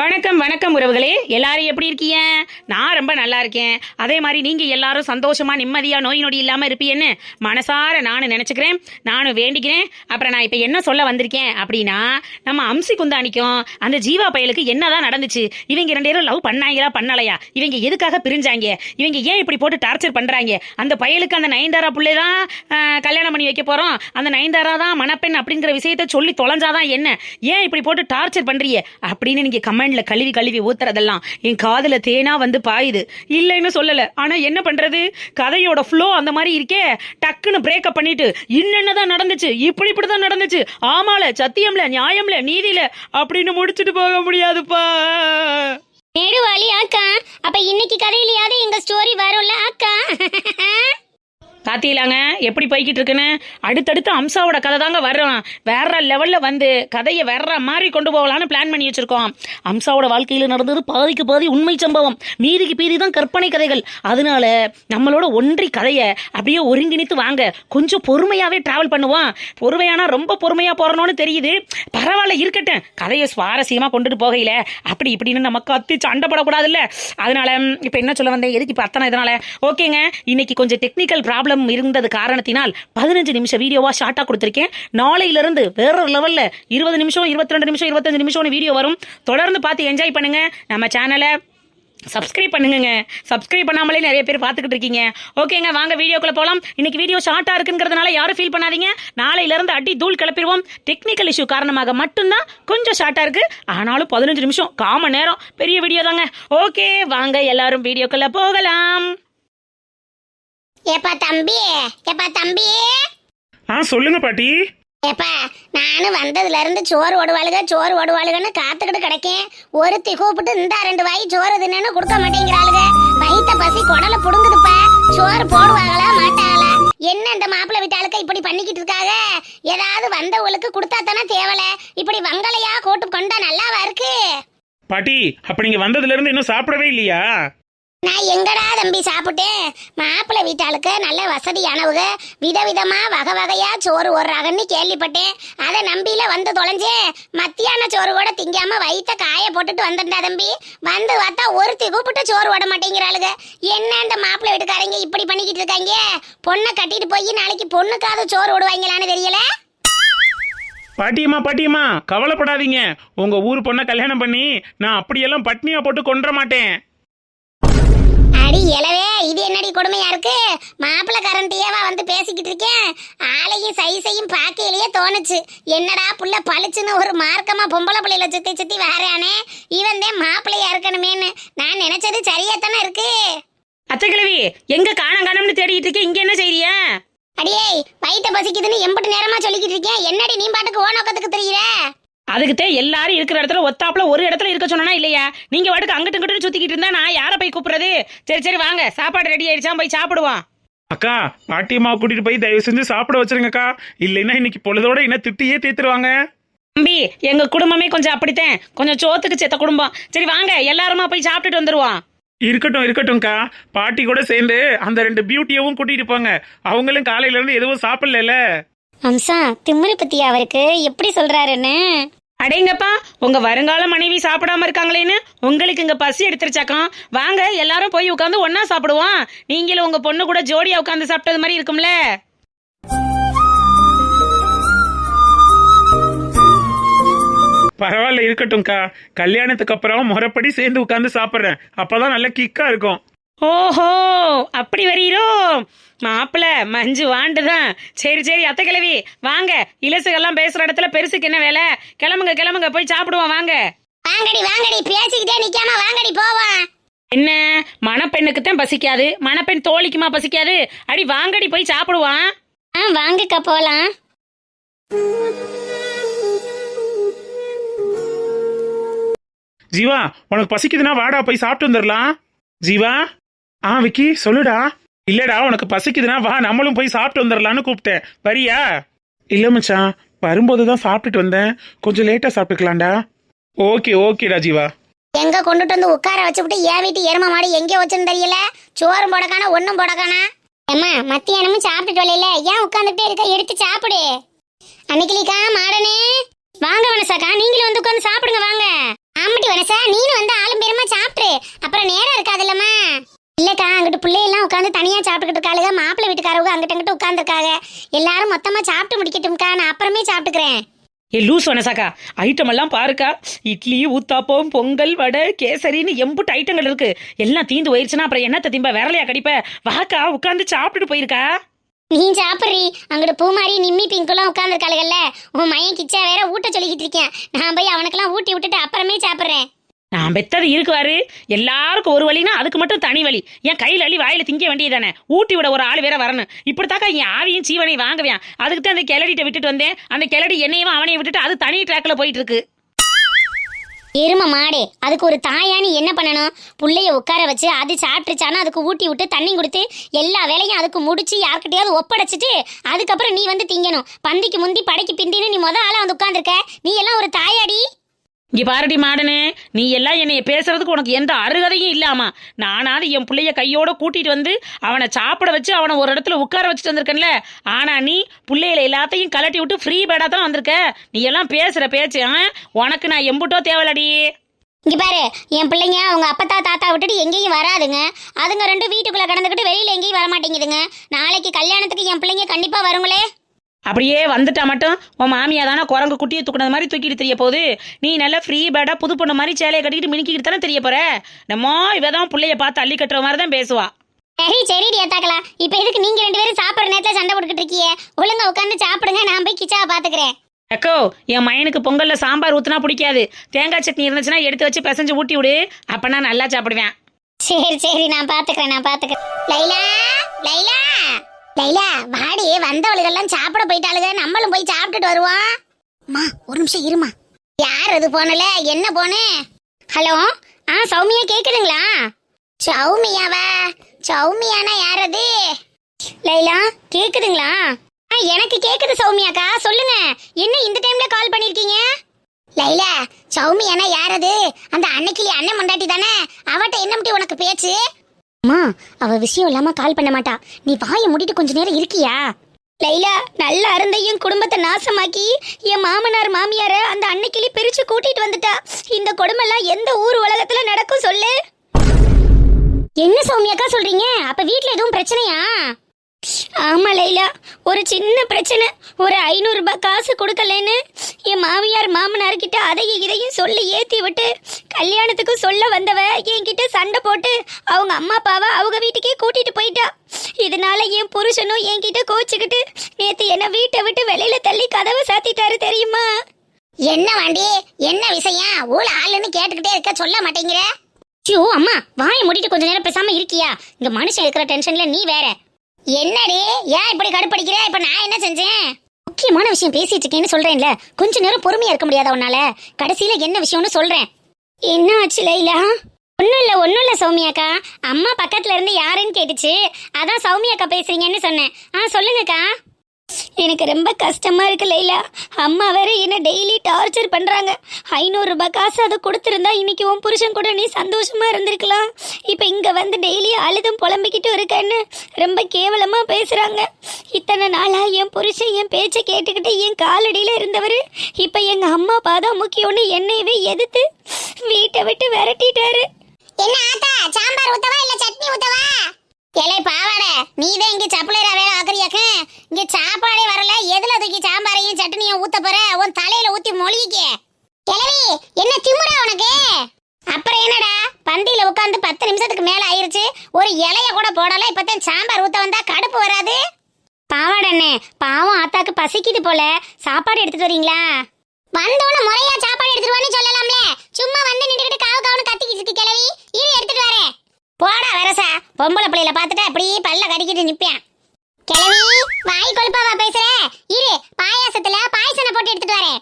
வணக்கம் வணக்கம் உறவுகளே, எல்லாரும் எப்படி இருக்கீங்க? நான் ரொம்ப நல்லா இருக்கேன். அதே மாதிரி நீங்க எல்லாரும் சந்தோஷமா நிம்மதியா நோய் நொடி இல்லாம இருப்பீன்னு மனசார நானும் நினைச்சுக்கிறேன், நானும் வேண்டிக்கிறேன். அப்புறம் நான் இப்ப என்ன சொல்ல வந்திருக்கேன் அப்படின்னா, நம்ம அம்சி குந்தானிக்கும் அந்த ஜீவா பயலுக்கு என்னதான் நடந்துச்சு? இவங்க 2 பேரும் லவ் பண்ணாங்களா பண்ணலையா? இவங்க எதுக்காக பிரிஞ்சாங்க? இவங்க ஏன் இப்படி போட்டு டார்ச்சர் பண்றாங்க? அந்த பயலுக்கு அந்த நயன்தாரா புள்ளை தான் கல்யாணம் பண்ணி வைக்க போறோம், அந்த நயன்தாரா தான் மணப்பெண் அப்படிங்கிற விஷயத்த சொல்லி தொலைஞ்சாதான் என்ன? ஏன் இப்படி போட்டு டார்ச்சர் பண்றீங்க அப்படின்னு நீங்க கமெண்ட்ல கழுவி கழுவி ஊத்துறதெல்லாம் என் காதுல தேனா வந்து பாயுது. இல்லைன்னு சொல்லல, ஆனா என்ன பண்றது, கதையோட ஃப்ளோ அந்த மாதிரி இருக்கே. டக்குன்னு பிரேக்கப் பண்ணிட்டு இன்னதான் நடந்துச்சு, இப்படிதான் நடந்துச்சு, ஆமால சத்தியம்ல நியாயம்ல நீதியில அப்படின்னு முடிச்சுட்டு போக முடியாதுப்பா. நெடுவாளி அக்கா, அப்ப இன்னைக்கு கதையிலயாவது எங்க ஸ்டோரி வரும்ல அக்கா? பாத்தீங்களாங்க எப்படி போய்கிட்டு இருக்குன்னு. அடுத்தடுத்து அம்சாவோட கதை தாங்க வர்றோம். வேற லெவல்ல வந்து கதையை வேற மாதிரி கொண்டு போகலான்னு பிளான் பண்ணி வச்சிருக்கோம். அம்சாவோட வாழ்க்கையில நடந்தது பாதிக்கு பாதி உண்மை சம்பவம், மீதிக்கு மீதி தான் கற்பனை கதைகள். அதனால நம்மளோட ஒன்றி கதையை அப்படியே ஒருங்கிணைத்து வாங்க. கொஞ்சம் பொறுமையாவே டிராவல் பண்ணுவோம். பொறுமையானா ரொம்ப பொறுமையா போறணும்னு தெரியுது, பரவாயில்ல இருக்கட்டும். கதையை சுவாரஸ்யமா கொண்டுட்டு போகையில அப்படி இப்படின்னு நம்ம கத்தி சண்டைப்படக்கூடாதுல்ல. அதனால இப்ப என்ன சொல்ல வந்தேன், எதுக்கு இப்ப அத்தனை இதனால ஓகேங்க. இன்னைக்கு கொஞ்சம் டெக்னிக்கல் ப்ராப்ளம் இருந்தது காரணத்தினால் 15 நிமிஷம் வீடியோவா ஷார்ட்டா கொடுத்திருக்கேன். நாளையில இருந்து வேற லெவல்ல 20 நிமிஷம் 22 நிமிஷம் 25 நிமிஷம் வீடியோ வரும். தொடர்ந்து பார்த்து என்ஜாய் பண்ணுங்க. நம்ம சேனலை சப்ஸ்கிரைப் பண்ணுங்க. சப்ஸ்கிரைப் பண்ணாமலே நிறைய பேர் பார்த்துக்கிட்டு இருக்கீங்க. ஓகேங்க, வாங்க வீடியோக்குள்ள போலாம். இன்னைக்கு வீடியோ ஷார்ட்டா இருக்குங்கிறதுனால யாரும் ஃபீல் பண்ணாதீங்க. நாளையில இருந்து அடி தூள் கிளப்பிடுவோம். டெக்னிக்கல் இஷ்யூ காரணமாக மட்டும்தான் கொஞ்சம் ஷார்ட்டா இருக்கு. ஆனாலும் 15 நிமிஷம் காம நேரம் பெரிய வீடியோ தாங்க. ஓகே, வாங்க எல்லாரும் வீடியோக்குள்ள போகலாம். ஏப்பா தம்பி, ஏப்பா தம்பி. சொல்லுங்க பாட்டி. ஏப்பா, நானும் வந்ததுல இருந்து சோறு ஓடுவாளுகன்னு காத்துக்கிட்டு கிடைக்கேன். ஒருத்தி கூப்பிட்டு இந்த 2 வாய் சோறு தின்னு கொடுக்க மாட்டேங்கிறாளுங்க. வயித்த பசி குடல புடுங்குதுப்பா. சோறு போடுவாங்களா மாட்டாங்களா? என்ன இந்த மாப்பிள்ளை வீட்டாளுக்கு இப்படி பண்ணிக்கிட்டு இருக்காங்க? ஏதாவது வந்தவங்களுக்கு கொடுத்தா தானே தேவல. இப்படி வங்கலையா கூட்டு கொண்டா நல்லாவா இருக்கு? பாட்டி, அப்ப நீங்க வந்ததுல இருந்து இன்னும் சாப்பிடவே இல்லையா? நான் எங்கடா தம்பி சாப்பிட்டேன்? மாப்பிள்ளை வீட்டாளுக்கு நல்ல வசதியானவங்க விதவிதமா வகை வகையா சோறு ஓடுறாங்கன்னு கேள்விப்பட்டேன். அதை நம்பியில வந்து தொலைஞ்சேன். மத்தியான சோறு கூட திங்காம வயிற்ற காய போட்டுட்டு வந்துட்டா தம்பி. வந்து பார்த்தா ஒருத்தி கூப்பிட்டு சோறு ஓட மாட்டேங்கிறாளுங்க. என்ன இந்த மாப்பிள்ளை வீட்டுக்காரங்க இப்படி பண்ணிக்கிட்டு இருக்காங்க? பொண்ணை கட்டிட்டு போய் நாளைக்கு பொண்ணுக்காவது சோறு ஓடுவாங்களான்னு தெரியல. பாட்டியம்மா கவலைப்படாதீங்க. உங்க ஊர் பொண்ணை கல்யாணம் பண்ணி நான் அப்படியெல்லாம் பட்னியா போட்டு கொன்ற மாட்டேன். அடி எலவே, இது என்னடி கொடுமையா இருக்கு? மாப்பிள்ளை கரண்டியவா வந்து பேசிக்கிட்டு இருக்கேன். ஆளையும் சைஸையும் பார்க்கையிலேயே தோணுச்சு, என்னடா புள்ள பளிச்சுன்னு ஒரு மார்க்கமா பொம்பளை பிள்ளையில சுத்தி சுத்தி வரானே, இவன் தான் மாப்பிள்ளையா இருக்கணுமேன்னு நான் நினைச்சது சரியா தானே இருக்கு. அத்தை கிழவி, எங்க காணம்னு தேடிட்டு இருக்கேன், இங்க என்ன செய்றியா? அடியே, வயிற்ற பசிக்குதுன்னு எம்பிட்டு நேரமா சொல்லிக்கிட்டு இருக்கேன். என்னடி நீ பாட்டுக்கு ஓ நோக்கத்துக்கு தெரியுற? அதுக்குத்தே எல்லாரும் இருக்கிற இடத்துல ஒத்தாப்புல ஒரு இடத்துல இருக்க சொன்னா இல்லையா? நீங்க வாட்டுக்கு அங்கிட்டு இங்கிட்டு சுத்திக்கிட்டு இருந்தா நான் யாரை போய் கூப்பிடுறது? சரி வாங்க, சாப்பாடு ரெடி ஆயிடுச்சா, போய் சாப்பிடுவோம். அக்கா, பாட்டியம்மா கூட்டிட்டு போய் தயவு செஞ்சு சாப்பிட வச்சிருங்கக்கா. இல்லைன்னா இன்னைக்கு பொழுதோட என்ன திட்டியே தீத்துருவாங்க. தம்பி, எங்க குடும்பமே கொஞ்சம் அப்படித்தான், கொஞ்சம் சோத்துக்கு செத்த குடும்பம். சரி வாங்க, எல்லாருமா போய் சாப்பிட்டுட்டு வந்துருவோம். இருக்கட்டும்க்கா. பாட்டி கூட சேர்ந்து அந்த 2 பியூட்டியவும் கூட்டிட்டு போங்க. அவங்களும் காலையில இருந்து எதுவும் சாப்பிடல. அம்சா, திமிரு பத்தி அவருக்கு எப்படி சொல்றாருன்னு. அடேங்கப்பா, உங்க வருங்கால மனைவி சாப்பிடாம இருக்காங்களேன்னு உங்களுக்கு இங்க பசி எடுத்துருச்சாக்கம். வாங்க எல்லாரும் போய் உட்காந்து ஒன்னா சாப்பிடுவோம். நீங்களும் உங்க பொண்ணு கூட ஜோடியா உட்காந்து சாப்பிட்டது மாதிரி இருக்கும்ல. பரவாயில்ல, இருக்கட்டும்க்கா. கல்யாணத்துக்கு அப்புறம் முறைப்படி சேர்ந்து உட்காந்து சாப்பிட்றேன். அப்பதான் நல்ல கிக்கா இருக்கும். ஓஹோ, அப்படி வரீரோ? மாப்பிள்ள மஞ்சு வாண்டுதான். சரி அத்தை கிழவி வாங்க, இலசுகள்லாம் பேசுற இடத்துல பெருசுக்கு என்ன வேலை? கிளம்புங்க போய் சாப்பிடுவோம். வாங்க வாங்கடி பேசிக்கிட்டே நிக்காம வாங்கடி போவோம். என்ன, மணப்பெண்ணுக்கு தான் பசிக்காது, மணப்பெண் தோழிக்குமா பசிக்காது? அடி வாங்கடி போய் சாப்பிடுவான். வாங்கக்கா போலாம். ஜீவா, உனக்கு பசிக்குதுன்னா வாடா போய் சாப்பிட்டு வந்துடலாம். ஜீவா. விக்கி சொல்லுடா. இல்லடா, உனக்கு பசிக்குதுன்னா வா, நம்மளும் போய் சாப்பிட்டு வந்துடலான்னு கூப்பிட்டேன். வரியா? இல்ல மச்சான், வரும்போதுதான் சாப்பிட்டுட்டு வந்தேன், கொஞ்சம் லேட்டா சாப்பிட்டுக்கலாம்டா. ஓகேடா ஜீவா. எங்க கொண்டுட்டு வந்து உட்கார வச்சுட்டு என் வீட்டு எரும மாடு எங்கே வச்சுன்னு தெரியல. சோறும் போடக்கானா ஒன்னும் போடக்கானா. அம்மா, மத்தியானமும் சாப்பிட்டுட்டு வரல, ஏன் உட்காந்துட்டே இருக்க? எடுத்து சாப்பிடு. அன்னைக்கிலிக்கா மாடனே வாங்க. வனசாக்கா, நீங்களும் வந்து உட்காந்து சாப்பிடுங்க வாங்க. ஆமாட்டி வனசா நீனு வந்து ஆளும் பேருமா சாப்பிட்டு அப்புறம் நேரம் இருக்காதுல்லம்மா. இல்லக்கா அங்கிட்டு பிள்ளையெல்லாம் உட்காந்து தனியா சாப்பிட்டுக்கிட்டு இருக்காளுங்க, மாப்பிள்ளை வீட்டுக்காரவங்க அங்கிட்ட அங்கிட்ட உட்காந்துருக்காங்க. எல்லாரும் மொத்தமா சாப்பிட்டு முடிக்கட்டும்க்கா, நான் அப்புறமே சாப்பிட்டுக்கிறேன். ஏ லூஸ் வனசாக்கா, ஐட்டம் எல்லாம் பாருக்கா. இட்லி, ஊத்தாப்பம், பொங்கல், வடை, கேசரின்னு எம்புட்டு ஐட்டங்கள் இருக்கு. எல்லாம் தீந்து போயிருச்சுன்னா அப்புறம் என்னத்த திம்ப, விரலையா கடிப்ப. வாக்கா உட்காந்து சாப்பிட்டுட்டு போயிருக்கா. நீ சாப்பிட்றி, அங்கிட்டு பூமாரி நிம்மி பிங்குலாம் உட்காந்துருக்காளுகள்ல. உன் மையன் கிச்சா வேற ஊட்ட சொல்லிக்கிட்டு இருக்கேன். நான் போய் அவனுக்கெல்லாம் ஊட்டி விட்டுட்டு அப்புறமே சாப்பிட்றேன். நான் பெத்தது இருக்குவாரு. எல்லாருக்கும் ஒரு வழினா அதுக்கு மட்டும் தனி வழி. என் கையில் அள்ளி வாயில திங்க வேண்டியதானே. ஊட்டி விட ஒரு ஆள் வேற வரணும். இப்படித்தாக்கா என் ஆவியும் சீவனை வாங்குவேன். அதுக்கு தான் அந்த கிளடிட்ட விட்டுட்டு வந்தேன். அந்த கிளடி என்னையும் அவனையும் விட்டுட்டு அது தனி ட்ராக்ல போயிட்டு இருக்கு. எரும மாடே, அதுக்கு ஒரு தாயானி என்ன பண்ணணும்? புள்ளைய உட்கார வச்சு அது சாப்பிட்டுச்சானா அதுக்கு ஊட்டி விட்டு தண்ணி கொடுத்து எல்லா வேலையும் அதுக்கு முடிச்சு யார்கிட்டயாவது ஒப்படைச்சிட்டு அதுக்கப்புறம் நீ வந்து திங்கணும். பந்திக்கு முந்தி படைக்கு பிந்தின்னு நீ ஆளா வந்து உட்கார்ந்துருக்க. நீ எல்லாம் ஒரு தாயாடி? இங்க பாரடி மாடனே, நீ எல்லாம் என்னைய பேசுறதுக்கு உனக்கு எந்த அருகதையும் இல்லாமா. நானாவது என் பிள்ளைய கையோட கூட்டிட்டு வந்து அவனை சாப்பிட வச்சு அவனை ஒரு இடத்துல உட்கார வச்சுட்டு வந்திருக்கேன்ல. ஆனா நீ பிள்ளைகளை எல்லாத்தையும் கலட்டி விட்டு ஃப்ரீ பேடா தான் வந்திருக்க. நீ எல்லாம் பேசுற பேச்சு உனக்கு நான் எம்புட்டோ தேவலடி. இங்க பாரு, என் பிள்ளைங்க அவங்க அப்பத்தா தாத்தா விட்டுட்டு எங்கேயும் வராதுங்க. அதுங்க ரெண்டு வீட்டுக்குள்ள கடந்துக்கிட்டு வெளியில எங்கேயும் வர மாட்டேங்குதுங்க. நாளைக்கு கல்யாணத்துக்கு என் பிள்ளைங்க கண்டிப்பா வருங்களே. அப்படியே வந்துட்டா மட்டும் உன் மாமியா தானே குரங்கு குட்டியை தூக்குனது மாதிரி தூக்கிட்டு தெரிய போகுது. நீ நல்லா ஃப்ரீ பேடா புது பொண்ணு மாதிரி சேலையை கட்டிக்கிட்டு மினிக்கிட்டு தானே தெரிய போற. நம்ம இவதான் பிள்ளைய பார்த்து அள்ளி கட்டுற மாதிரி தான் பேசுவா. சரி ஏத்தாக்கலாம். இப்ப எதுக்கு நீங்க ரெண்டு பேரும் சாப்பிட்ற நேரத்துல சண்டை போட்டுக்கிட்டு இருக்கீங்க? ஒழுங்கா உட்காந்து சாப்பிடுங்க, நான் போய் கிச்சாவை பாத்துக்கிறேன். அக்கோ, என் மயனுக்கு பொங்கல்ல சாம்பார் ஊத்துனா பிடிக்காது. தேங்காய் சட்னி இருந்துச்சுன்னா எடுத்து வச்சு பிசைஞ்சு ஊட்டி விடு, அப்ப நான் நல்லா சாப்பிடுவேன். சரி நான் பாத்துக்கிறேன். லைலா லைலா லைலா வாடி, வந்தவளுகெல்லாம் சாப்பிட போயிட்டாளுங்க, நம்மளும் போய் சாப்பிட்டுட்டு வருவோம். அம்மா ஒரு நிமிஷம் இருமா. யார் அது போனல? என்ன போனே? ஹலோ, சௌமியா கேக்குதுங்களா? சௌமியாவா? சௌமியானா யார் அது? லைலா கேக்குதுங்களா? எனக்கு கேக்குது சௌமியாக்கா, சொல்லுங்க. என்ன இந்த டைம்ல கால் பண்ணிருக்கீங்க? லைலா, சௌமியானா யார் அது? அந்த அன்னைக்கு அண்ணன் முண்டாட்டி தானே, அவட்ட என்ன முட்டி உனக்கு பேச்சு? அம்மா, அவ விஷயம் இல்லாம கால் பண்ண மாட்டா. நீ வாயை மூடிட்டு கொஞ்ச நேரம் இருக்கியா? லைலா, நல்ல அருந்த என் குடும்பத்தை நாசமாக்கி என் மாமனார் மாமியார அந்த அன்னைக்கிளி பிரிச்சு கூட்டிட்டு வந்துட்டா. இந்த கொடுமெல்லாம் எந்த ஊர் உலகத்துல நடக்கும் சொல்லு? என்ன சௌமியாக்கா சொல்றீங்க? அப்ப வீட்ல எதுவும் பிரச்சனையா? ஆமா லைலா, ஒரு சின்ன பிரச்சனை. ஒரு 500 ரூபாய் காசு கொடுக்கலன்னு என் மாமியார் மாமனார் கிட்ட அதையும் இதையும் சொல்லி ஏத்தி விட்டு கல்யாணத்துக்கு சொல்ல வந்தவ என்கிட்ட சண்டை போட்டு அவங்க அம்மா அப்பாவை அவங்க வீட்டுக்கே கூட்டிட்டு போயிட்டா. இதனால என் புருஷனும் என்கிட்ட கோச்சுக்கிட்டு நேத்து என்ன வீட்டை விட்டு வெளியில தள்ளி கதவை சாத்திட்டாரு தெரியுமா? என்ன வாண்டி, என்ன விஷயம்? ஊழ ஆளுன்னு கேட்டுக்கிட்டே இருக்க, சொல்ல மாட்டேங்கிற? ஐயோ அம்மா, வாயை மூடிட்டு கொஞ்ச நேரம் பேசாம இருக்கியா? இங்க மனுஷன் இருக்கிற டென்ஷன்ல நீ வேற. என்னடி, ஏன் இப்படி கடுப்படிக்கிற? இப்ப நான் என்ன செஞ்சேன்? முக்கியமான விஷயம் பேசிட்டு இருக்கேன்னு சொல்றேன்ல, கொஞ்ச நேரம் பொறுமையா இருக்க முடியாதா உன்னால? கடைசியில என்ன விஷயம்னு சொல்றேன். என்ன ஆச்சு லைலா? ஒன்னும் இல்ல சௌமியாக்கா, அம்மா பக்கத்துல இருந்து யாருன்னு கேட்டுச்சு, அதான் சௌமியாக்கா பேசுறீங்கன்னு சொன்னேன். சொல்லுங்கக்கா. எனக்கு ரொம்ப கஷ்டமா இருக்கு லைலா. அம்மா வேற என்ன டெய்லி டார்ச்சர் பண்றாங்க. 500 ரூபாய் காசு அதை கொடுத்துருந்தா இன்னைக்கு உன் புருஷன் கூட நீ சந்தோஷமா இருந்திருக்கலாம். இப்ப இங்க வந்து டெய்லி அழுதும் புலம்பிக்கிட்டு இருக்கேன்னு ரொம்ப கேவலமா பேசுறாங்க. இத்தனை நாளா என் புருஷன் என் பேச்சை கேட்டுக்கிட்டு என் காலடியில இருந்தவர் இப்ப எங்க அம்மா பாதான் முக்கியம்னு என்னையவே எதிர்த்து வீட்டை விட்டு விரட்டிட்டாரு. என்ன ஆத்தா, சாம்பார் ஊத்தவா இல்ல சட்னி ஊத்தவா? ஏலே பாவாட, நீதான் இங்க சப்பளைரா வேலை ஆக்குறியாக்க. இங்க சாப்பாடே வரல, எதுல தூக்கி சாம்பாரையும் சட்னியும் ஊத்த போற? உன் தலையில ஊத்தி மொழிக்க. கிளவி, என்ன திமுறா உனக்கு? அப்புறம் என்னடா, பந்தியில உட்காந்து 10 நிமிஷத்துக்கு மேல ஆயிருச்சு, ஒரு இலைய கூட போடல. இப்பதான் சாம்பார் ஊத்த வந்தா கடுப்பு வராது? பாவாடண்ணே, பாவம் ஆத்தாக்கு பசிக்குது போல, சாப்பாடு எடுத்துட்டு வரீங்களா? வந்தோன்னு முறையா சாப்பாடு எடுத்துட்டு சொல்லலாம்ல. சும்மா வந்து நின்றுகிட்டு காவு காவுன்னு கத்திக்கிட்டு இருக்கு கிளவி. இரு எடுத்துட்டு வரேன். போடா வரசா, பொம்பளை பிள்ளையில பார்த்துட்டு அப்படியே பல்ல கடிக்கிட்டு நிப்பேன். கிளவி, வாய் கொழுப்பாவா பேசுற? இரு, பாயாசத்துல பாயசனை போட்டு எடுத்துட்டு வரேன்.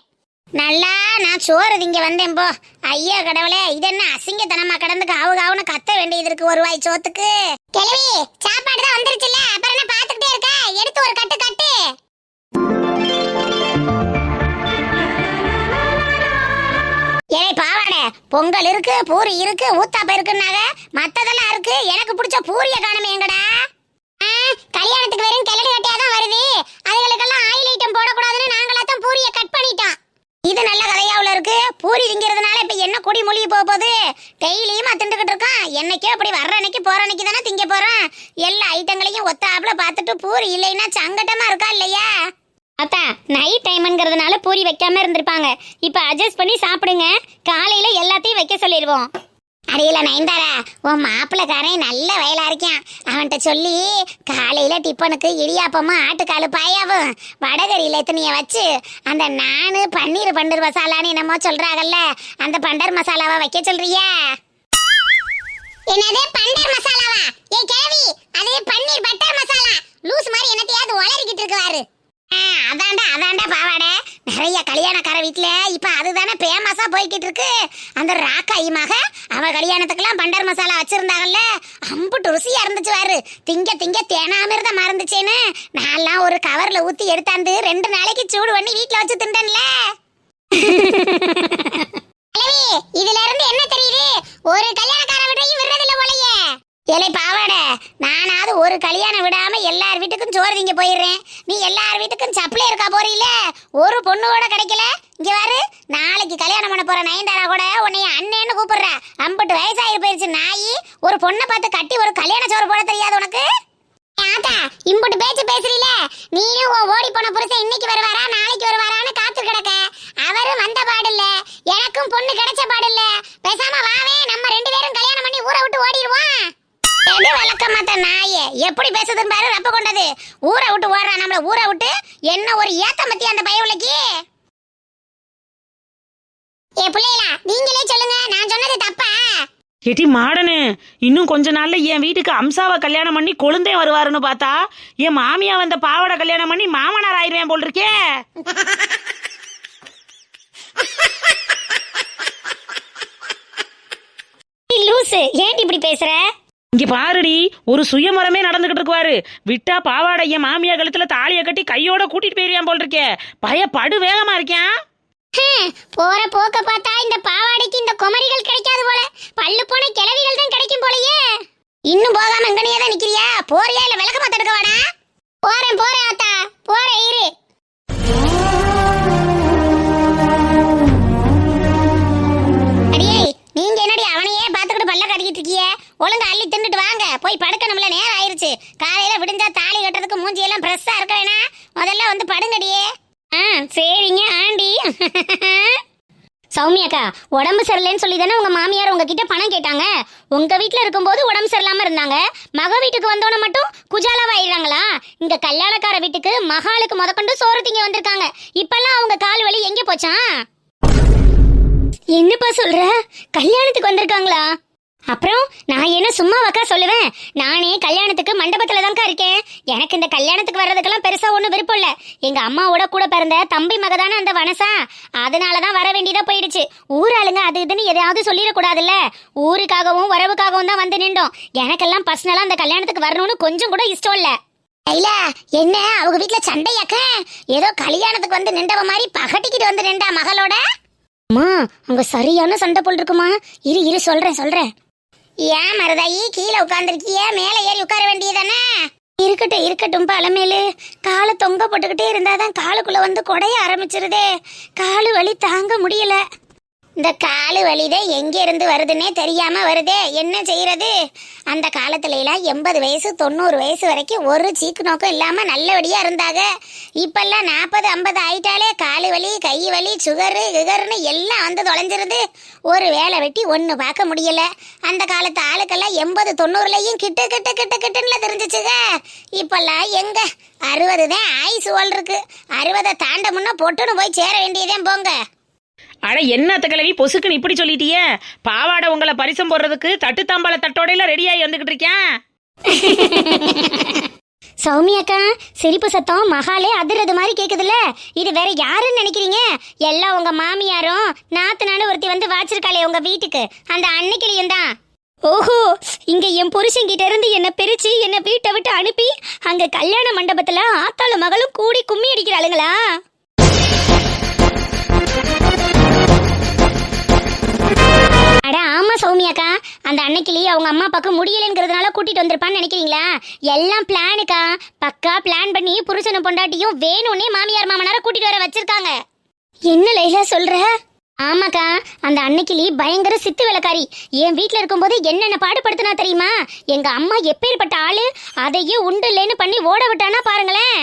நல்லா நான் சோறு திங்க வந்தேன் போ. ஐயா கடவுளே, இது என்ன அசிங்கத்தனமா கடந்து காவு காவுன்னு கத்த வேண்டியது இருக்கு ஒரு வாய் சோத்துக்கு. கிளவி, சாப்பாடு தான் வந்துருச்சுல்ல, அப்புறம் என்ன பாத்துக்கிட்டே இருக்க? எடுத்து ஒரு கட்டு கட்டு. ஏய் பாவாட, பொங்கல் இருக்கு, பூரி இருக்கு, ஊத்தாப்ப இருக்குன்னாங்க, மத்ததெல்லாம் இருக்கு. எனக்கு பிடிச்ச பூரிய காணுமே எங்கடா? கல்யாணத்துக்கு வெறும் கிளடி கட்டியா தான் வருது. அதுகளுக்கெல்லாம் ஆயில் ஐட்டம் போடக்கூடாதுன்னு நாங்களாத்தான் பூரிய கட் பண்ணிட்டோம். இது நல்ல கதையாவுல இருக்கு. பூரி திங்கிறதுனால இப்ப என்ன குடி மூழ்கி போக போகுது? டெய்லியும் திண்டுகிட்டு இருக்கான். என்னைக்கோ அப்படி வர்ற அன்னைக்கு போற அன்னைக்கு தானே திங்க போறான். எல்லா ஐட்டங்களையும் ஒத்தாப்புல பார்த்துட்டு பூரி இல்லைன்னா சங்கட்டமா இருக்கா இல்லையா? அத்தா நைட் டைம்ங்கிறதுனால பூரி வைக்காம இருந்திருப்பாங்க. இப்ப அட்ஜஸ்ட் பண்ணி சாப்பிடுங்க. காலையில எல்லாத்தையும் வைக்க சொல்லிடுவோம். அடையில நயன்தாரா, உன் மாப்பிள்ளக்காரன் நல்ல வயலா இருக்கான். அவன்கிட்ட சொல்லி காலையில டிப்பனுக்கு இடியாப்பமும் ஆட்டுக்காலு பாயாவும் வடகரியில எத்தனைய வச்சு அந்த நானு பன்னீர் மசாலான்னு என்னமோ சொல்றாங்கல்ல, அந்த பண்டர் மசாலாவை வைக்க சொல்றியா? என்னது பண்டர் மசாலாவா? ஏ கேவி, அது பன்னீர் பட்டர் மசாலா. லூஸ் மாதிரி என்னத்தையாவது உளறிக்கிட்டு இருக்குவாரு. அதான்டா பாவாடை. நிறைய கல்யாணக்கார வீட்டுல இப்ப அதுதானே பேமஸா போய்கிட்டு இருக்கு. அந்த ராக்காயி மக அவ கல்யாணத்துக்கெல்லாம் பண்டர் மசாலா வச்சிருந்தாங்கல்ல, அம்புட்டு ருசியா இருந்துச்சு வாரு. திங்க திங்க தேனாமிருத மறந்துச்சேன்னு நான்லாம் ஒரு கவர்ல ஊத்தி எடுத்தாந்து 2 நாளைக்கு சூடு பண்ணி வீட்டுல வச்சு திண்டன்ல. இதுல இருந்து என்ன தெரியுது? ஒரு கல்யாணக்கார வீட்டையும் விடுறதில்ல போலயே. ஏலே பாவாடை, நானாவது ஒரு கல்யாணம் விடாம எல்லார் வீட்டுக்கும் சோறு திங்க போயிடுறேன். நீ எல்லார் வீட்டுக்கும் சப்ளை இருக்கா போறீல, ஒரு பொண்ணு கூட கிடைக்கல. இங்க பாரு, நாளைக்கு கல்யாணம் பண்ண போற நயன்தாரா கூட உன்னைய அண்ணன்னு கூப்பிடுற. 50 வயசாகி போயிருச்சு நாயி. ஒரு பொண்ணை பார்த்து கட்டி ஒரு கல்யாண சோறு போட தெரியாது உனக்கு? ஆத்தா இம்புட்டு பேச்சு பேசுறீல. நீயும் உன் ஓடி போன புருஷன் இன்னைக்கு வருவாரா நாளைக்கு வருவாரான்னு காத்து கிடக்க. அவரும் வந்த பாடில்ல, எனக்கும் பொண்ணு கிடைச்ச பாடில்ல. பேசாம வாவே, நம்ம 2 பேரும் கல்யாணம் பண்ணி ஊரை விட்டு ஓடிடுவோம். வழக்க மாத்த நாயே, எப்படி பேசுதுன்னு பாரு. ரப்ப கொண்டது ஊரை விட்டு ஓடுறா. நம்மள ஊரை விட்டு என்ன ஒரு ஏத்த மத்தி அந்த பயவுலைக்கு. ஏ பிள்ளைகளா, நீங்களே சொல்லுங்க, நான் சொன்னது தப்பா? எட்டி மாடனு, இன்னும் கொஞ்ச நாள்ல என் வீட்டுக்கு அம்சாவை கல்யாணம் பண்ணி கொழுந்தே வருவாருன்னு பார்த்தா என் மாமியா வந்த பாவாடை கல்யாணம் பண்ணி மாமனார் ஆயிடுவேன் போல் இருக்கே. லூசு, ஏன் இப்படி பேசுற? இங்க பாருடி, ஒரு சுயமரமே நடந்துகிட்டு இருக்குவாரு. விட்டா பாவாடை என் மாமியா கழுத்துல தாலியை கட்டி கையோட கூட்டிட்டு போயிருவான் போல் இருக்கே. படு வேகமா இருக்கேன். போற போக்க பார்த்தா இந்த பாவாடைக்கு இந்த குமரிகள் கிடைக்காது போல. பல்லு போன கிளவிகள் தான் கிடைக்கும் போலயே. இன்னும் போகாம இங்கனே தான் நிக்கிறியா? போறியா இல்ல விளக்க மாத்தடுக்க வாடா? போறேன் ஆத்தா, போறேன் இரு. அடியே, நீங்க என்னடி அவனையே பாத்துக்கிட்டு பல்ல கட்டிக்கிட்டு இருக்கிய? ஒழுங்கா அள்ளி தின்னுட்டு வாங்க, போய் படுக்கணும்ல, நேரம் ஆயிருச்சு. காலையில விடிஞ்சா தாலி கட்டுறதுக்கு மூஞ்சி எல்லாம் ஃப்ரெஷ்ஷா இருக்க வேணா. முதல்ல வந்து படுங்கடியே. சரிங்க ஆண்டி. சௌமியாக்கா, உடம்பு சரியில்லைன்னு சொல்லி தானே உங்க மாமியார் உங்ககிட்ட பணம் கேட்டாங்க. உங்க வீட்டுல இருக்கும்போது உடம்பு சரியில்லாம இருந்தாங்க. மக வீட்டுக்கு வந்தோன்னு மட்டும் குஜாலாவாயிடுறாங்களா? இங்க கல்யாணக்கார வீட்டுக்கு மகாளுக்கு முதற்கொண்டு சோறு திங்க வந்திருக்காங்க. இப்பெல்லாம் அவங்க கால் வலி எங்க போச்சான்? என்னப்பா சொல்ற? கல்யாணத்துக்கு வந்திருக்காங்களா? அப்புறம் நான் என்ன சும்மாவாக்கா சொல்லுவேன்? நானே கல்யாணத்துக்கு மண்டபத்துல தான்க்கா இருக்கேன். எனக்கு இந்த கல்யாணத்துக்கு வர்றதுக்கெல்லாம் பெருசா ஒன்றும் விருப்பம் இல்லை. எங்க அம்மாவோட கூட பிறந்த தம்பி மகதானே அந்த வனசா, அதனாலதான் வர வேண்டியதா போயிடுச்சு. ஊராளுங்க அது இதுன்னு எதையாவது சொல்லிடக்கூடாதுல்ல. ஊருக்காகவும் உறவுக்காகவும் தான் வந்து நின்றோம். எனக்கெல்லாம் பர்சனலா அந்த கல்யாணத்துக்கு வரணும்னு கொஞ்சம் கூட இஷ்டம் இல்ல. ஐயா, என்ன அவங்க வீட்டுல சண்டையாக்க? ஏதோ கல்யாணத்துக்கு வந்து நின்றவ மாதிரி பகட்டிக்கிட்டு வந்து நின்றா மகளோட. அம்மா, அங்க சரியான சண்டை போல் இருக்குமா? இரு சொல்றேன். ஏன் மருதாயி கீழே உட்கார்ந்துருக்கிய? மேலே ஏறி உட்கார வேண்டியதானே? இருக்கட்டும் பழமேலு. காலை தொங்க போட்டுக்கிட்டே இருந்தாதான் காலுக்குள்ள வந்து குடைய ஆரம்பிச்சிருதே. காலு வலி தாங்க முடியல. இந்த காலு வலிதே எங்க இருந்து வருதுன்னே தெரியாம வருதே. என்ன செய்யறது? அந்த காலத்துல எல்லாம் 80 வயசு 90 வயசு வரைக்கும் ஒரு சீக்கு நோக்கம் இல்லாம நல்லபடியா இருந்தாங்க. இப்பெல்லாம் 40 50 ஆயிட்டாலே காலு வலி கை வலி சுகரு கிகர்னு எல்லாம் வந்து தொலைஞ்சிருது. ஒரு வேலை வெட்டி ஒண்ணு பார்க்க முடியல. அந்த காலத்து ஆளுக்கெல்லாம் 80 90லயும் கிட்டுன்னு தெரிஞ்சிச்சுங்க. இப்பெல்லாம் எங்க 60 தான் ஆயுசு ஓல் இருக்கு. 60 தாண்ட முன்ன பொட்டுன்னு போய் சேர வேண்டியதே போங்க. அட என்னத்த கிழவி பொசுக்குன்னு இப்படி சொல்லிட்டியே? பாவாடை உங்களை பரிசம் போடுறதுக்கு தட்டு தாம்பால தட்டோடையில ரெடியாகி வந்துகிட்டு இருக்கேன். சௌமியாக்கா, சிரிப்பு சத்தம் மகாலே அதிர்றது மாதிரி கேக்குதுல்ல. இது வேற யாருன்னு நினைக்கிறீங்க? எல்லாம் உங்க மாமியாரும் நாத்தனானு ஒருத்தி வந்து வாச்சிருக்காளே உங்க வீட்டுக்கு, அந்த அன்னைக்கிளியும் தான். ஓஹோ, இங்க என் புருஷன் கிட்ட இருந்து என்ன பிரிச்சு என்ன வீட்டை விட்டு அனுப்பி அங்க கல்யாண மண்டபத்துல ஆத்தாளும் மகளும் கூடி கும்மி அடிக்கிறாளுங்களா? அட ஆமா சௌமியாக்கா, அந்த அன்னைக்கிளி அவங்க அம்மா அப்பாக்கு முடியலங்கிறதுனால கூட்டிட்டு வந்திருப்பான்னு நினைக்கிறீங்களா? எல்லாம் பிளானுக்கா. பக்கா பிளான் பண்ணி புருஷனும் பொண்டாட்டியும் வேணும்னே மாமியார் மாமனார கூட்டிட்டு வர வச்சிருக்காங்க. என்ன லைலா சொல்ற? ஆமாக்கா, அந்த அன்னைக்கிளி பயங்கர சித்து வேலைக்காரி. என் வீட்ல இருக்கும்போது என்னென்ன பாடுபடுத்தினா தெரியுமா? எங்க அம்மா எப்பேற்பட்ட ஆளு, அதையே உண்டு இல்லைன்னு பண்ணி ஓட விட்டானா பாருங்களேன்.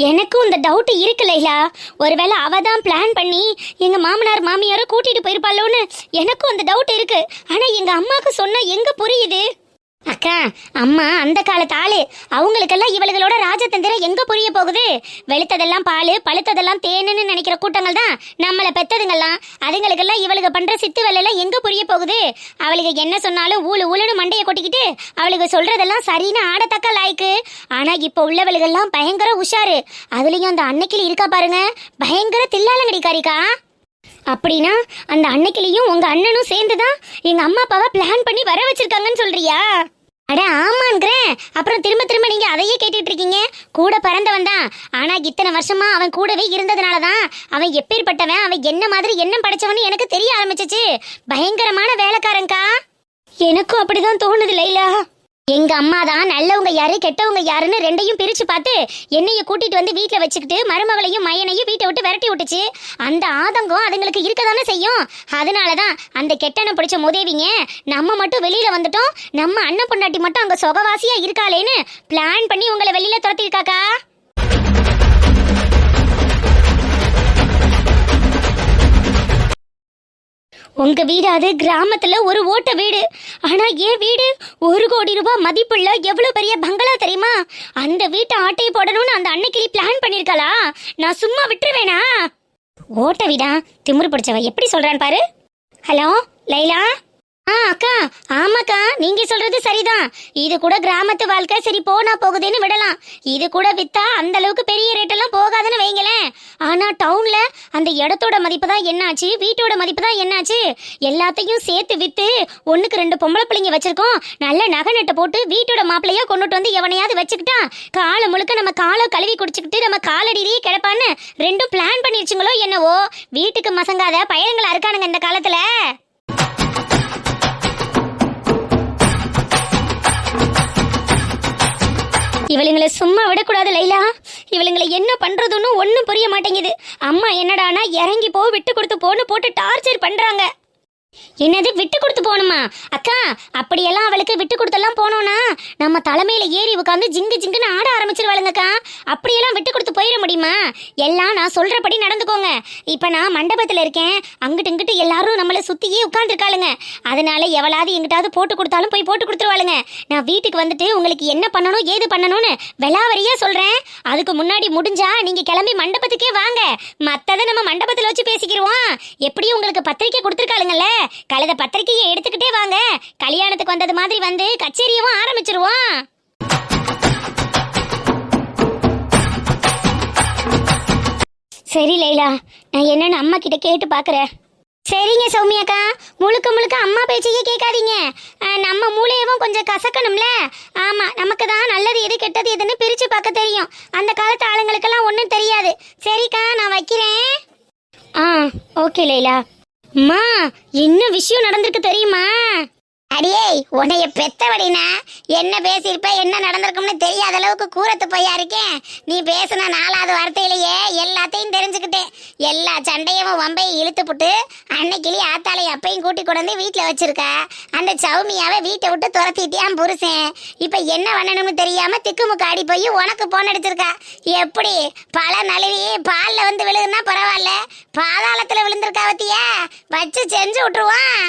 எனக்கும் இந்த டவுட் இருக்கு லைலா. ஒருவேளை அவ தான் பிளான் பண்ணி எங்க மாமனார் மாமியாரை கூட்டிட்டு போயிருப்பாளோன்னு எனக்கும் அந்த டவுட் இருக்கு. ஆனா எங்க அம்மாக்கு சொன்னா எங்க புரியுது? அக்கா, அம்மா அந்த காலத்து ஆளு. அவங்களுக்கெல்லாம் இவளுகளோட ராஜதந்திரம் எங்க புரிய போகுது? வெளுத்ததெல்லாம் பால், பழுத்ததெல்லாம் தேனுன்னு நினைக்கிற கூட்டங்கள் தான் நம்மளை பெத்ததுங்கெல்லாம். அதுங்களுக்கெல்லாம் இவளுக பண்ற சித்து வேலையெல்லாம் எங்க புரிய போகுது? அவளுக்கு என்ன சொன்னாலும் ஊழு ஊழுன்னு மண்டையை கொட்டிக்கிட்டு அவளுக்கு சொல்றதெல்லாம் சரின்னு ஆடத்தக்க லாய்க்கு. ஆனா இப்ப உள்ளவளுகெல்லாம் பயங்கர உஷாரு. அதுலயும் அந்த அன்னைக்கிளி இருக்கா பாருங்க, பயங்கர தில்லாலங்கடிக்காரிக்கா. அப்படின்னா அந்த அன்னைக்கிளியும் உங்க அண்ணனும் சேர்ந்துதான் எங்க அம்மா அப்பாவை பிளான் பண்ணி வர வச்சிருக்காங்கன்னு சொல்றியா? அட ஆமாங்கிறேன். அப்புறம் திரும்ப திரும்ப நீங்க அதையே கேட்டுட்டு இருக்கீங்க. கூட பிறந்தவன் தான், ஆனா இத்தனை வருஷமா அவன் கூடவே இருந்ததுனாலதான் அவன் எப்பேற்பட்டவன், அவன் என்ன மாதிரி எண்ணம் படைச்சவன்னு எனக்கு தெரிய ஆரம்பிச்சிச்சு. பயங்கரமான வேலைக்காரன்கா. எனக்கும் அப்படிதான் தோணுது லைலா. எங்க அம்மா தான் நல்லவங்க யாரு கெட்டவங்க யாருன்னு ரெண்டையும் பிரிச்சு பார்த்து என்னைய கூட்டிட்டு வந்து வீட்டுல வச்சுக்கிட்டு மருமகளையும் மையனையும் வீட்டை விட்டு விரட்டி விட்டுச்சு. அந்த ஆதங்கம் அதுங்களுக்கு இருக்கதானே செய்யும். அதனாலதான் அந்த கெட்டனை பிடிச்ச முதேவிங்க நம்ம மட்டும் வெளியில வந்துட்டோம், நம்ம அண்ணன் பொண்டாட்டி மட்டும் அங்க சொகவாசியா இருக்காளேன்னு பிளான் பண்ணி உங்களை வெளியில துரத்திருக்காக்கா. உங்க வீடு அது கிராமத்துல ஒரு ஓட்ட வீடு. ஆனா என் வீடு 1 கோடி ரூபாய் மதிப்புள்ள எவ்வளவு பெரிய பங்களா தெரியுமா? அந்த வீட்டை ஆட்டையை போடணும்னு அந்த அன்னைக்கிளி பிளான் பண்ணிருக்காளா? நான் சும்மா விட்டுருவேனா? ஓட்ட வீடா? திமிரு பிடிச்சவ எப்படி சொல்றான்னு பாரு. ஹலோ லைலா. அக்கா, ஆமாக்கா, நீங்க சொல்றது சரிதான். இது கூட கிராமத்து வாழ்க்கை சரி போனா போகுதுன்னு விடலாம். இது கூட வித்தா அந்த அளவுக்கு பெரிய ரேட் எல்லாம் போகாதுன்னு வைங்களேன். ஆனா டவுன்ல அந்த இடத்தோட மதிப்பு தான் என்னாச்சு, வீட்டோட மதிப்பு தான் என்னாச்சு. எல்லாத்தையும் சேர்த்து வித்து 1க்கு 2 பொம்பளை பிள்ளைங்க வச்சிருக்கோம். நல்ல நகை நட்டை போட்டு வீட்டோட மாப்பிள்ளையா கொண்டுட்டு வந்து எவனையாவது வச்சுக்கிட்டா காலை முழுக்க நம்ம காலை கழுவி குடிச்சுக்கிட்டு நம்ம காலடியிலேயே கிடப்பான்னு ரெண்டும் பிளான் பண்ணிருச்சுங்களோ என்னவோ. வீட்டுக்கு மசங்காத பையன்களா இருக்கானுங்க இந்த காலத்துல. இவளுங்களை சும்மா விடக்கூடாது லைலா. இவளுங்களை என்ன பண்றதுன்னு ஒன்னும் புரிய மாட்டேங்குது. அம்மா என்னடானா இறங்கி போ, விட்டு கொடுத்து போன்னு போட்டு டார்ச்சர் பண்றாங்க. என்னது விட்டு கொடுத்து போகணுமா? அக்கா, அப்படியெல்லாம் அவளுக்கு விட்டு கொடுத்தெல்லாம் போனோம்னா நம்ம தலைமையில ஏறி உட்காந்து ஜிங்கு ஜிங்குன்னு ஆட ஆரம்பிச்சிருவாளுங்கக்கா. அப்படியெல்லாம் விட்டு கொடுத்து போயிட முடியுமா? எல்லாம் நான் சொல்றபடி நடந்துக்கோங்க. இப்ப நான் மண்டபத்துல இருக்கேன், அங்கிட்டு இங்கிட்டு எல்லாரும் நம்மளை சுத்தியே உட்கார்ந்துருக்காளுங்க. அதனால எவளாவது எங்கிட்டாவது போட்டு கொடுத்தாலும் போய் போட்டு கொடுத்துருவாளுங்க. நான் வீட்டுக்கு வந்துட்டு உங்களுக்கு என்ன பண்ணணும் ஏது பண்ணணும்னு வெளாவரியா சொல்றேன். அதுக்கு முன்னாடி முடிஞ்சா நீங்க கிளம்பி மண்டபத்துக்கே வாங்க. மத்ததை நம்ம மண்டபத்துல வச்சு பேசிக்கிடுவோம். எப்படியும் உங்களுக்கு பத்திரிக்கை கொடுத்துருக்காளுங்கல்ல, கழுத பத்திரிக்கையை எடுத்துக்கிட்டே வாங்க. கல்யாணத்துக்கு வந்தது மாதிரி வந்து கச்சேரியவும் ஆரம்பிச்சிருவோம். சரி லைலா, நான் என்னன்னு அம்மா கிட்ட கேட்டு பாக்குறேன். சரிங்க சௌமியாக்கா, முழுக்க முழுக்க அம்மா பேச்சையே கேட்காதீங்க. நம்ம மூளையவும் கொஞ்சம் கசக்கணும்ல. ஆமா, நமக்கு தான் நல்லது எது கெட்டது எதுன்னு பிரிச்சு பார்க்க தெரியும். அந்த காலத்து ஆளுங்களுக்கெல்லாம் ஒன்றும் தெரியாது. சரிக்கா, நான் வைக்கிறேன். ஓகே லைலா. அம்மா, என்ன விஷயம் நடந்திருக்கு தெரியுமா? அடியே, உன்னைய பெத்தவடினா என்ன பேசியிருப்ப என்ன நடந்திருக்கும்னு தெரியாத அளவுக்கு கூரத்து போயா இருக்கேன். நீ பேசுன 4வது வார்த்தையிலேயே எல்லாத்தையும் தெரிஞ்சுக்கிட்டேன். எல்லா சண்டையும் வம்பையும் இழுத்து புட்டு அன்னைக்கிளி ஆத்தாளையும் அப்பையும் கூட்டி கொண்டு வந்து வீட்டில் வச்சிருக்கா. அந்த சௌமியாவை வீட்டை விட்டு துரத்திட்டியான் புருஷன். இப்போ என்ன பண்ணணும்னு தெரியாம திக்குமுக்கு ஆடி போய் உனக்கு போன் அடிச்சிருக்கா. எப்படி பல நழுவி பாலில் வந்து விழுதுன்னா பரவாயில்ல, பாதாளத்தில் விழுந்திருக்கா. வத்தியா வச்சு செஞ்சு விட்டுருவான்.